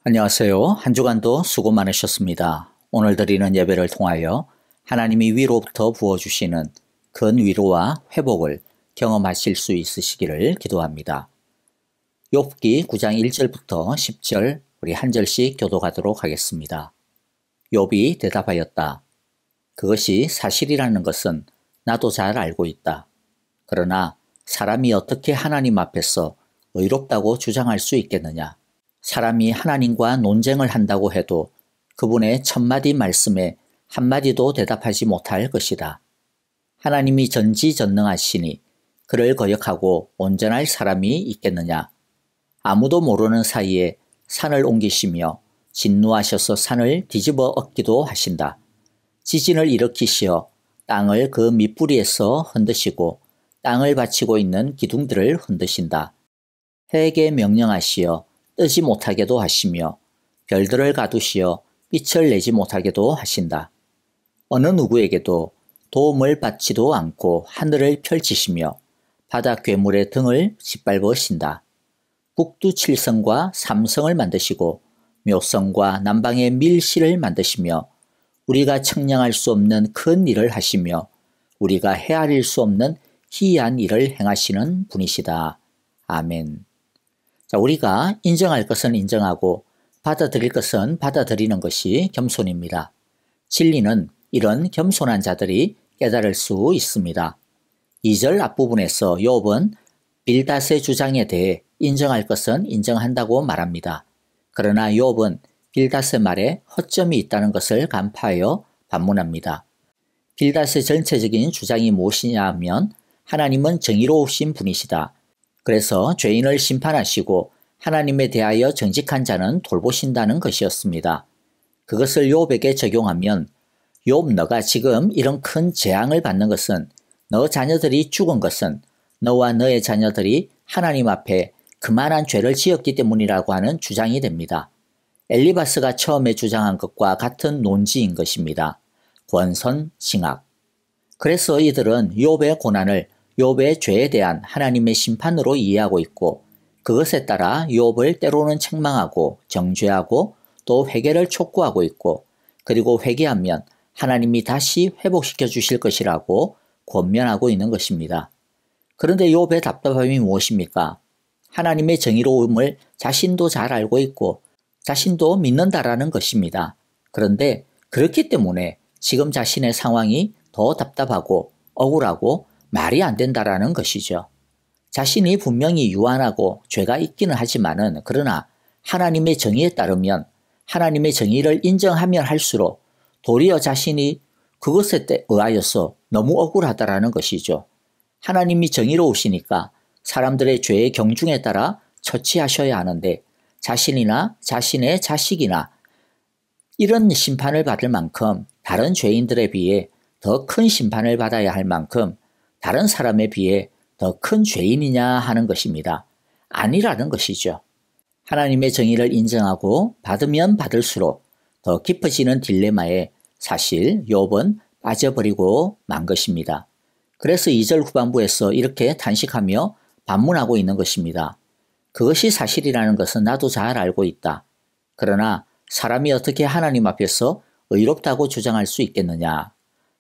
안녕하세요. 한 주간도 수고 많으셨습니다. 오늘 드리는 예배를 통하여 하나님이 위로부터 부어주시는 큰 위로와 회복을 경험하실 수 있으시기를 기도합니다. 욥기 9장 1절부터 10절 우리 한 절씩 교독하도록 하겠습니다. 욥이 대답하였다. 그것이 사실이라는 것은 나도 잘 알고 있다. 그러나 사람이 어떻게 하나님 앞에서 의롭다고 주장할 수 있겠느냐? 사람이 하나님과 논쟁을 한다고 해도 그분의 천마디 말씀에 한마디도 대답하지 못할 것이다. 하나님이 전지전능하시니 그를 거역하고 온전할 사람이 있겠느냐? 아무도 모르는 사이에 산을 옮기시며 진노하셔서 산을 뒤집어 엎기도 하신다. 지진을 일으키시어 땅을 그 밑뿌리에서 흔드시고 땅을 받치고 있는 기둥들을 흔드신다. 해에게 명령하시어 뜨지 못하게도 하시며 별들을 가두시어 빛을 내지 못하게도 하신다. 어느 누구에게도 도움을 받지도 않고 하늘을 펼치시며 바다 괴물의 등을 짓밟으신다. 북두칠성과 삼성을 만드시고 묘성과 남방의 밀실을 만드시며 우리가 측량할 수 없는 큰 일을 하시며 우리가 헤아릴 수 없는 희한 일을 행하시는 분이시다. 아멘. 자, 우리가 인정할 것은 인정하고 받아들일 것은 받아들이는 것이 겸손입니다. 진리는 이런 겸손한 자들이 깨달을 수 있습니다. 2절 앞부분에서 욥은 빌닷의 주장에 대해 인정할 것은 인정한다고 말합니다. 그러나 욥은 빌닷의 말에 허점이 있다는 것을 간파하여 반문합니다. 빌닷의 전체적인 주장이 무엇이냐 하면 하나님은 정의로우신 분이시다. 그래서 죄인을 심판하시고 하나님에 대하여 정직한 자는 돌보신다는 것이었습니다. 그것을 욥에게 적용하면 욥 너가 지금 이런 큰 재앙을 받는 것은 너 자녀들이 죽은 것은 너와 너의 자녀들이 하나님 앞에 그만한 죄를 지었기 때문이라고 하는 주장이 됩니다. 엘리바스가 처음에 주장한 것과 같은 논지인 것입니다. 권선징악. 그래서 이들은 욥의 고난을 욥의 죄에 대한 하나님의 심판으로 이해하고 있고 그것에 따라 욥을 때로는 책망하고 정죄하고 또 회개를 촉구하고 있고 그리고 회개하면 하나님이 다시 회복시켜 주실 것이라고 권면하고 있는 것입니다. 그런데 욥의 답답함이 무엇입니까? 하나님의 정의로움을 자신도 잘 알고 있고 자신도 믿는다라는 것입니다. 그런데 그렇기 때문에 지금 자신의 상황이 더 답답하고 억울하고 말이 안 된다라는 것이죠. 자신이 분명히 유한하고 죄가 있기는 하지만은 그러나 하나님의 정의에 따르면 하나님의 정의를 인정하면 할수록 도리어 자신이 그것에 의하여서 너무 억울하다라는 것이죠. 하나님이 정의로우시니까 사람들의 죄의 경중에 따라 처치하셔야 하는데 자신이나 자신의 자식이나 이런 심판을 받을 만큼 다른 죄인들에 비해 더 큰 심판을 받아야 할 만큼 다른 사람에 비해 더 큰 죄인이냐 하는 것입니다. 아니라는 것이죠. 하나님의 정의를 인정하고 받으면 받을수록 더 깊어지는 딜레마에 사실 욥은 빠져버리고 만 것입니다. 그래서 2절 후반부에서 이렇게 탄식하며 반문하고 있는 것입니다. 그것이 사실이라는 것은 나도 잘 알고 있다. 그러나 사람이 어떻게 하나님 앞에서 의롭다고 주장할 수 있겠느냐.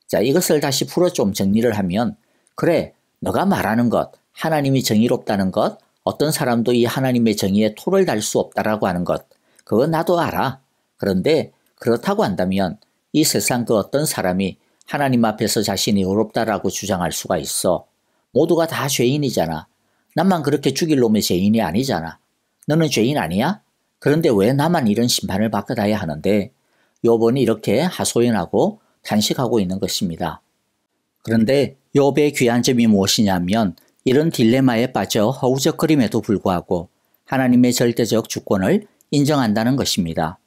자, 이것을 다시 풀어 좀 정리를 하면 그래, 너가 말하는 것, 하나님이 정의롭다는 것, 어떤 사람도 이 하나님의 정의에 토를 달 수 없다라고 하는 것, 그건 나도 알아. 그런데 그렇다고 한다면 이 세상 그 어떤 사람이 하나님 앞에서 자신이 의롭다라고 주장할 수가 있어. 모두가 다 죄인이잖아. 나만 그렇게 죽일 놈의 죄인이 아니잖아. 너는 죄인 아니야? 그런데 왜 나만 이런 심판을 받아야 하는데? 욥은 이렇게 하소연하고 탄식하고 있는 것입니다. 그런데 욥의 귀한 점이 무엇이냐면 이런 딜레마에 빠져 허우적거림에도 불구하고 하나님의 절대적 주권을 인정한다는 것입니다.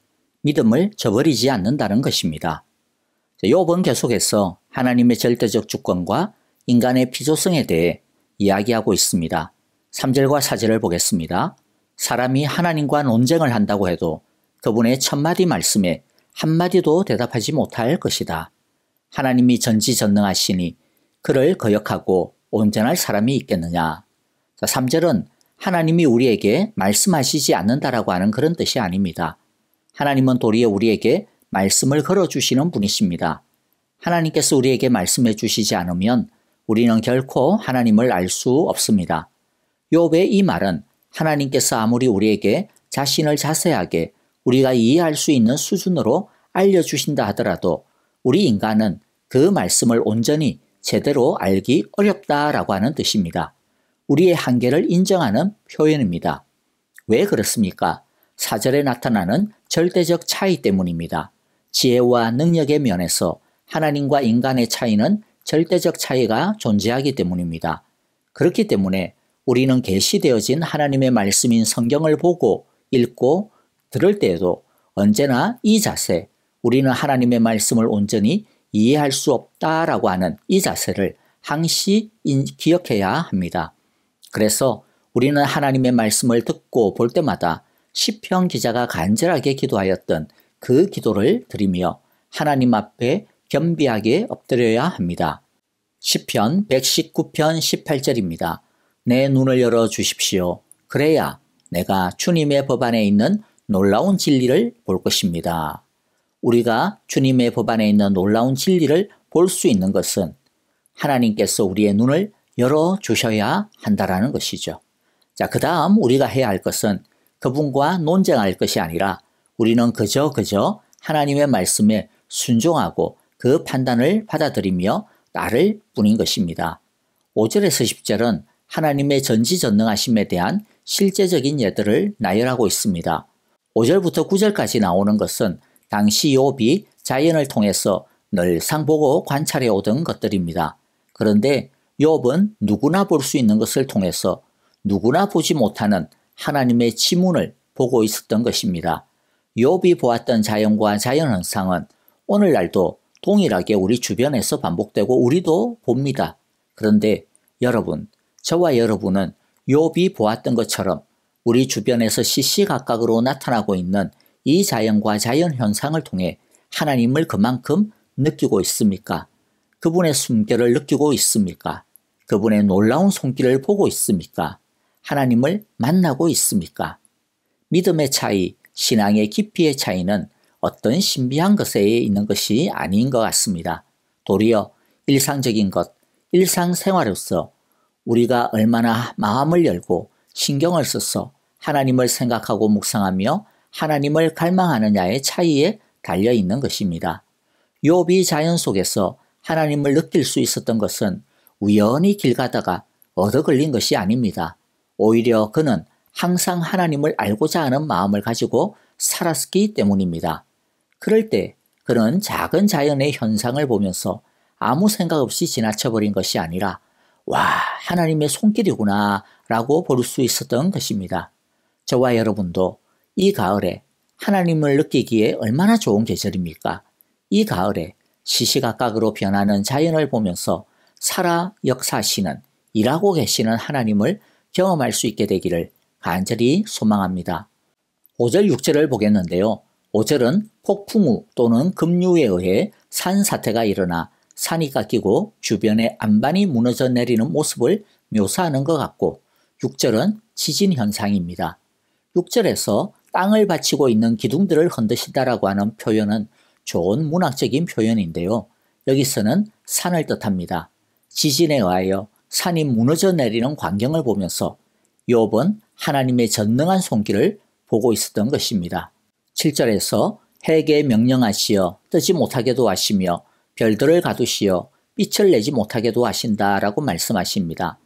믿음을 저버리지 않는다는 것입니다. 욥은 계속해서 하나님의 절대적 주권과 인간의 피조성에 대해 이야기하고 있습니다. 3절과 4절을 보겠습니다. 사람이 하나님과 논쟁을 한다고 해도 그분의 천마디 말씀에 한마디도 대답하지 못할 것이다. 하나님이 전지전능하시니 그를 거역하고 온전할 사람이 있겠느냐. 자, 3절은 하나님이 우리에게 말씀하시지 않는다라고 하는 그런 뜻이 아닙니다. 하나님은 도리어 우리에게 말씀을 걸어주시는 분이십니다. 하나님께서 우리에게 말씀해 주시지 않으면 우리는 결코 하나님을 알 수 없습니다. 욥의 이 말은 하나님께서 아무리 우리에게 자신을 자세하게 우리가 이해할 수 있는 수준으로 알려주신다 하더라도 우리 인간은 그 말씀을 온전히 제대로 알기 어렵다라고 하는 뜻입니다. 우리의 한계를 인정하는 표현입니다. 왜 그렇습니까? 4절에 나타나는 절대적 차이 때문입니다. 지혜와 능력의 면에서 하나님과 인간의 차이는 절대적 차이가 존재하기 때문입니다. 그렇기 때문에 우리는 계시되어진 하나님의 말씀인 성경을 보고 읽고 들을 때에도 언제나 이 자세, 우리는 하나님의 말씀을 온전히 이해할 수 없다라고 하는 이 자세를 항시 기억해야 합니다. 그래서 우리는 하나님의 말씀을 듣고 볼 때마다 시편 기자가 간절하게 기도하였던 그 기도를 드리며 하나님 앞에 겸비하게 엎드려야 합니다. 시편 119편 18절입니다. 내 눈을 열어 주십시오. 그래야 내가 주님의 법 안에 있는 놀라운 진리를 볼 것입니다. 우리가 주님의 법 안에 있는 놀라운 진리를 볼 수 있는 것은 하나님께서 우리의 눈을 열어 주셔야 한다라는 것이죠. 자, 그 다음 우리가 해야 할 것은 그분과 논쟁할 것이 아니라 우리는 그저 하나님의 말씀에 순종하고 그 판단을 받아들이며 따를 뿐인 것입니다. 5절에서 10절은 하나님의 전지전능하심에 대한 실제적인 예들을 나열하고 있습니다. 5절부터 9절까지 나오는 것은 당시 욥이 자연을 통해서 늘상 보고 관찰해 오던 것들입니다. 그런데 욥은 누구나 볼 수 있는 것을 통해서 누구나 보지 못하는 하나님의 지문을 보고 있었던 것입니다. 욥이 보았던 자연과 자연 현상은 오늘날도 동일하게 우리 주변에서 반복되고 우리도 봅니다. 그런데 여러분, 저와 여러분은 욥이 보았던 것처럼 우리 주변에서 시시각각으로 나타나고 있는 이 자연과 자연 현상을 통해 하나님을 그만큼 느끼고 있습니까? 그분의 숨결을 느끼고 있습니까? 그분의 놀라운 손길을 보고 있습니까? 하나님을 만나고 있습니까? 믿음의 차이, 신앙의 깊이의 차이는 어떤 신비한 것에 있는 것이 아닌 것 같습니다. 도리어 일상적인 것, 일상생활로서 우리가 얼마나 마음을 열고 신경을 써서 하나님을 생각하고 묵상하며 하나님을 갈망하느냐의 차이에 달려 있는 것입니다. 욥이 자연 속에서 하나님을 느낄 수 있었던 것은 우연히 길 가다가 얻어 걸린 것이 아닙니다. 오히려 그는 항상 하나님을 알고자 하는 마음을 가지고 살았기 때문입니다. 그럴 때 그는 작은 자연의 현상을 보면서 아무 생각 없이 지나쳐버린 것이 아니라 와, 하나님의 손길이구나 라고 볼 수 있었던 것입니다. 저와 여러분도 이 가을에 하나님을 느끼기에 얼마나 좋은 계절입니까? 이 가을에 시시각각으로 변하는 자연을 보면서 살아 역사하시는, 일하고 계시는 하나님을 경험할 수 있게 되기를 간절히 소망합니다. 5절 6절을 보겠는데요. 5절은 폭풍 우 또는 급류에 의해 산사태가 일어나 산이 깎이고 주변에 안반이 무너져 내리는 모습을 묘사하는 것 같고 6절은 지진 현상입니다. 6절에서 땅을 받치고 있는 기둥들을 흔드신다라고 하는 표현은 좋은 문학적인 표현인데요. 여기서는 산을 뜻합니다. 지진에 의하여 산이 무너져 내리는 광경을 보면서 욥은 하나님의 전능한 손길을 보고 있었던 것입니다. 7절에서 해에게 명령하시어 뜨지 못하게도 하시며 별들을 가두시어 빛을 내지 못하게도 하신다라고 말씀하십니다.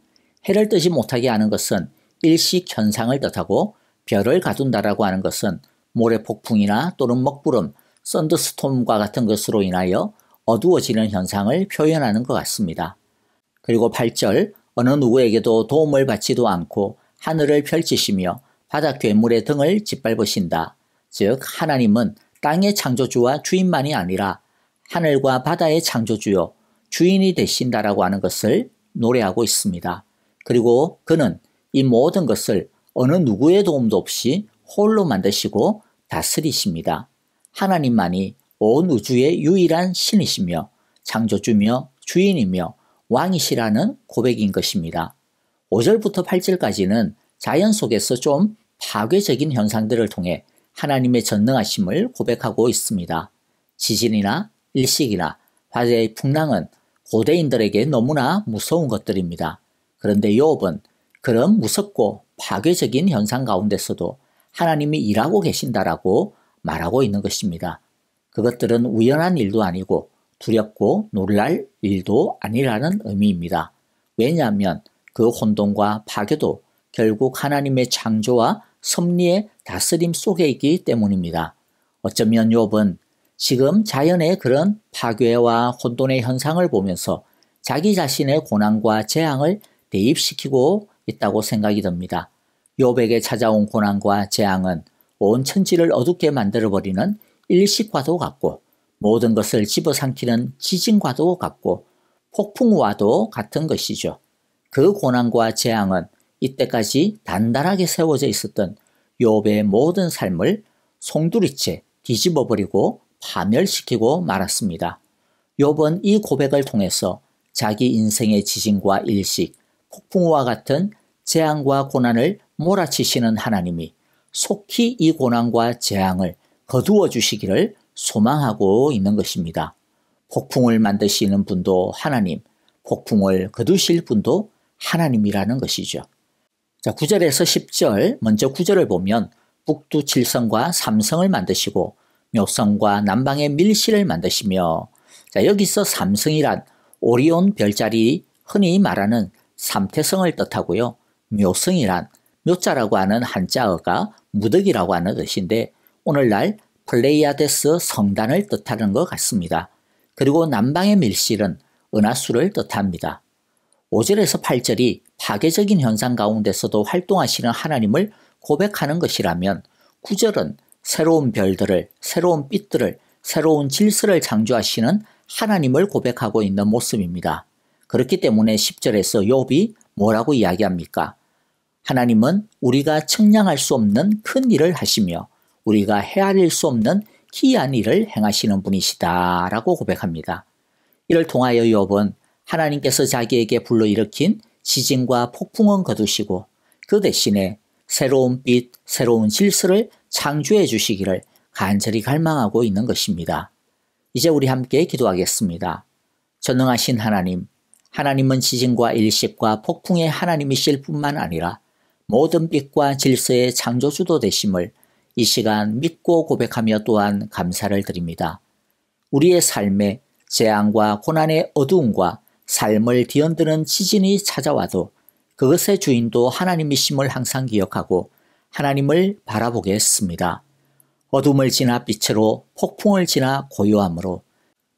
해를 뜨지 못하게 하는 것은 일식 현상을 뜻하고 별을 가둔다라고 하는 것은 모래폭풍이나 또는 먹구름, 썬더스톰과 같은 것으로 인하여 어두워지는 현상을 표현하는 것 같습니다. 그리고 8절 어느 누구에게도 도움을 받지도 않고 하늘을 펼치시며 바다 괴물의 등을 짓밟으신다. 즉 하나님은 땅의 창조주와 주인만이 아니라 하늘과 바다의 창조주요 주인이 되신다라고 하는 것을 노래하고 있습니다. 그리고 그는 이 모든 것을 어느 누구의 도움도 없이 홀로 만드시고 다스리십니다. 하나님만이 온 우주의 유일한 신이시며 창조주며 주인이며 왕이시라는 고백인 것입니다. 5절부터 8절까지는 자연 속에서 좀 파괴적인 현상들을 통해 하나님의 전능하심을 고백하고 있습니다. 지진이나 일식이나 화재의 풍랑은 고대인들에게 너무나 무서운 것들입니다. 그런데 욥은 그런 무섭고 파괴적인 현상 가운데서도 하나님이 일하고 계신다라고 말하고 있는 것입니다. 그것들은 우연한 일도 아니고 두렵고 놀랄 일도 아니라는 의미입니다. 왜냐하면 그 혼돈과 파괴도 결국 하나님의 창조와 섭리의 다스림 속에 있기 때문입니다. 어쩌면 욥은 지금 자연의 그런 파괴와 혼돈의 현상을 보면서 자기 자신의 고난과 재앙을 대입시키고 있다고 생각이 듭니다. 욥에게 찾아온 고난과 재앙은 온 천지를 어둡게 만들어버리는 일식과도 같고 모든 것을 집어삼키는 지진과도 같고 폭풍우와도 같은 것이죠. 그 고난과 재앙은 이때까지 단단하게 세워져 있었던 욥의 모든 삶을 송두리째 뒤집어버리고 파멸시키고 말았습니다. 욥은 이 고백을 통해서 자기 인생의 지진과 일식, 폭풍우와 같은 재앙과 고난을 몰아치시는 하나님이 속히 이 고난과 재앙을 거두어 주시기를 소망하고 있는 것입니다. 폭풍을 만드시는 분도 하나님, 폭풍을 거두실 분도 하나님이라는 것이죠. 자, 9절에서 10절, 먼저 9절을 보면 북두 7성과 3성을 만드시고 묘성과 남방의 밀실을 만드시며, 자, 여기서 3성이란 오리온 별자리 흔히 말하는 삼태성을 뜻하고요. 묘성이란 묘자라고 하는 한자어가 무덕이라고 하는 뜻인데 오늘날 플레이아데스 성단을 뜻하는 것 같습니다. 그리고 남방의 밀실은 은하수를 뜻합니다. 5절에서 8절이 파괴적인 현상 가운데서도 활동하시는 하나님을 고백하는 것이라면 9절은 새로운 별들을, 새로운 빛들을, 새로운 질서를 창조하시는 하나님을 고백하고 있는 모습입니다. 그렇기 때문에 10절에서 욥이 뭐라고 이야기합니까? 하나님은 우리가 측량할 수 없는 큰 일을 하시며 우리가 헤아릴 수 없는 기이한 일을 행하시는 분이시다 라고 고백합니다. 이를 통하여 욥은 하나님께서 자기에게 불러일으킨 지진과 폭풍은 거두시고 그 대신에 새로운 빛, 새로운 질서를 창조해 주시기를 간절히 갈망하고 있는 것입니다. 이제 우리 함께 기도하겠습니다. 전능하신 하나님, 하나님은 지진과 일식과 폭풍의 하나님이실 뿐만 아니라 모든 빛과 질서의 창조주도 되심을 이 시간 믿고 고백하며 또한 감사를 드립니다. 우리의 삶에 재앙과 고난의 어두움과 삶을 뒤흔드는 지진이 찾아와도 그것의 주인도 하나님이심을 항상 기억하고 하나님을 바라보게 했습니다. 어둠을 지나 빛으로, 폭풍을 지나 고요함으로,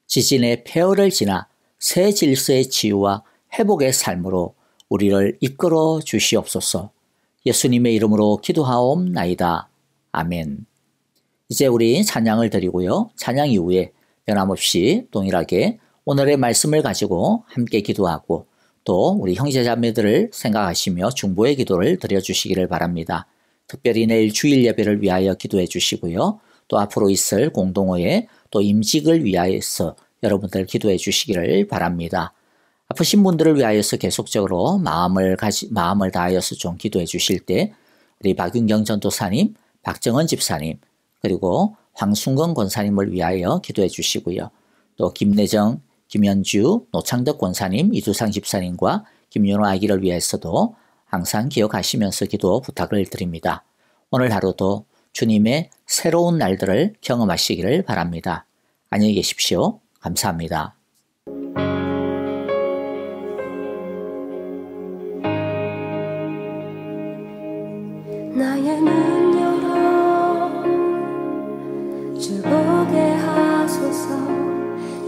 지진의 폐허를 지나 새 질서의 치유와 회복의 삶으로 우리를 이끌어 주시옵소서. 예수님의 이름으로 기도하옵나이다. 아멘. 이제 우리 찬양을 드리고요. 찬양 이후에 변함없이 동일하게 오늘의 말씀을 가지고 함께 기도하고 또 우리 형제자매들을 생각하시며 중보의 기도를 드려주시기를 바랍니다. 특별히 내일 주일 예배를 위하여 기도해 주시고요. 또 앞으로 있을 공동회에 또 임직을 위하여서 여러분들 기도해 주시기를 바랍니다. 아프신 분들을 위하여서 계속적으로 마음을 다하여서 좀 기도해 주실 때 우리 박윤경 전도사님, 박정은 집사님, 그리고 황순건 권사님을 위하여 기도해 주시고요. 또 김내정, 김현주, 노창덕 권사님, 이두상 집사님과 김윤호 아기를 위해서도 항상 기억하시면서 기도 부탁을 드립니다. 오늘 하루도 주님의 새로운 날들을 경험하시기를 바랍니다. 안녕히 계십시오. 감사합니다. 나의 눈 열어 주 보게 하소서.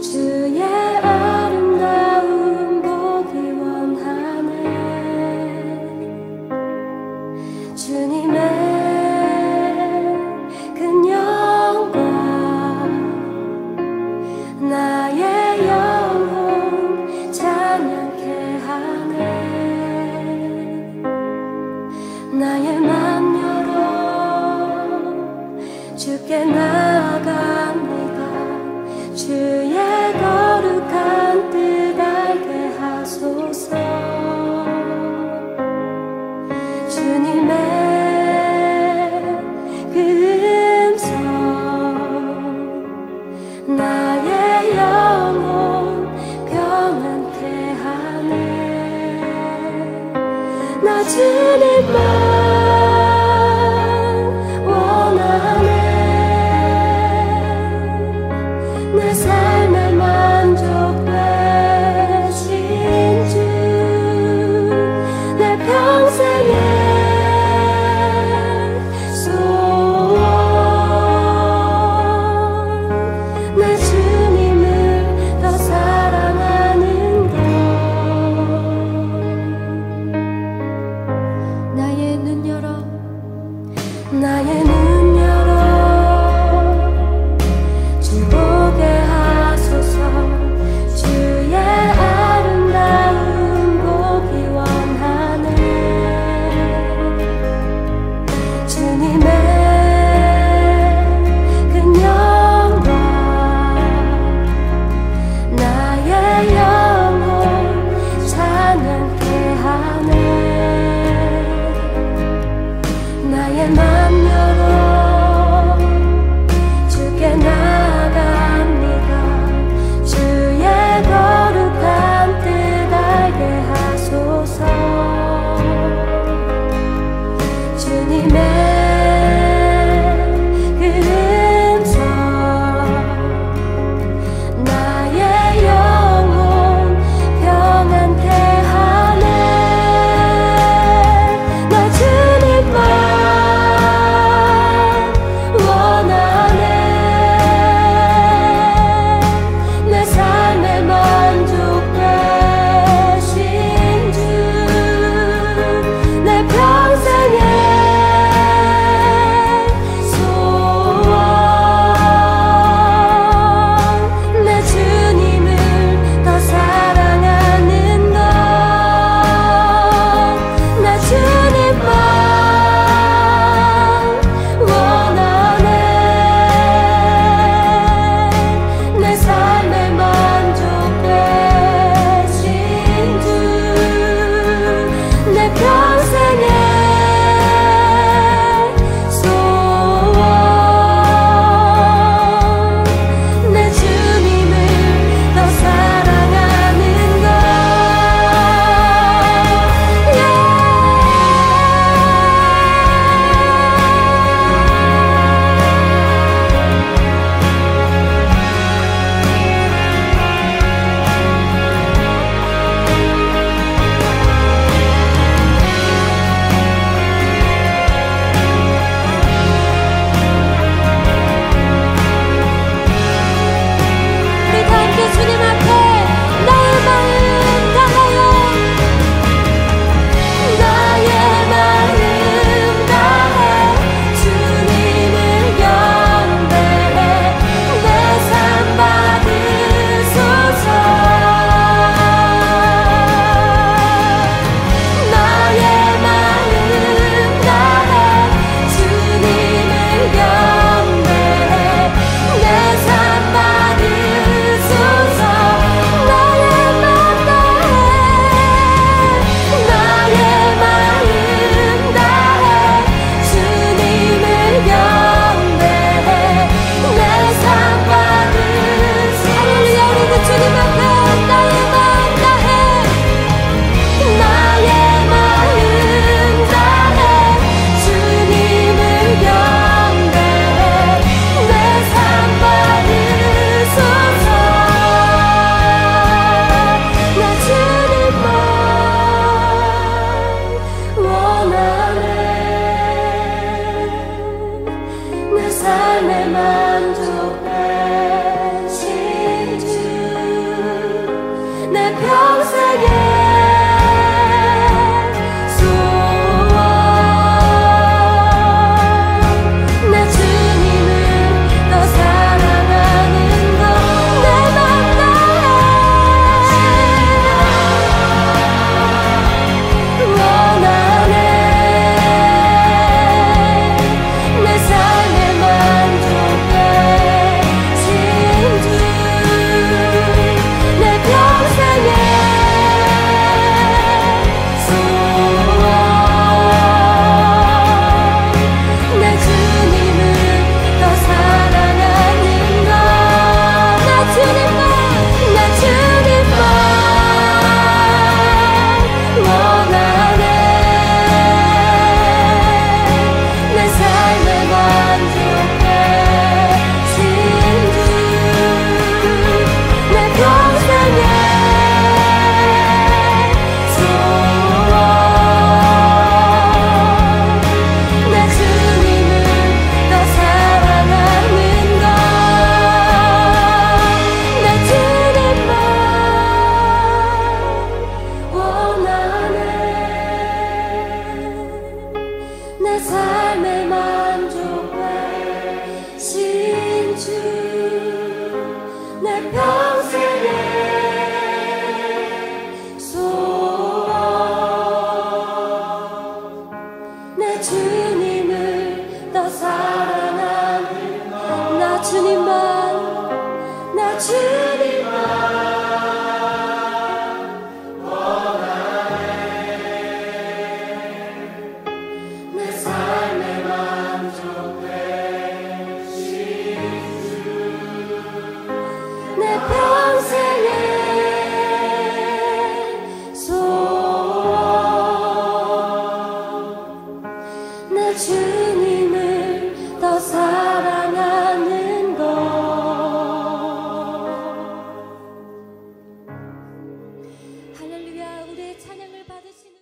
주의 아름다운 보기 원하네. 주님의 큰 영광 나의 영혼 찬양케 하네. 나의 맘 열어 주님만 원하네. 내 삶의 만족 되신 주, 내 평생의 소원, 내 주님을 더 사랑하는 것. 나의 눈 열어, 나의 눈 열어 주 보게 하소서. 주의 아름다운 보기 원하네. 주님의 그 영광 나의 영혼 찬양케 하네. 나의 맘 열어 주께 나아갑니다. 주의 거룩한 뜻 알게 하소서. 주님의 그 음성 나의 영혼 평안케 하네. 찬양을 받으시는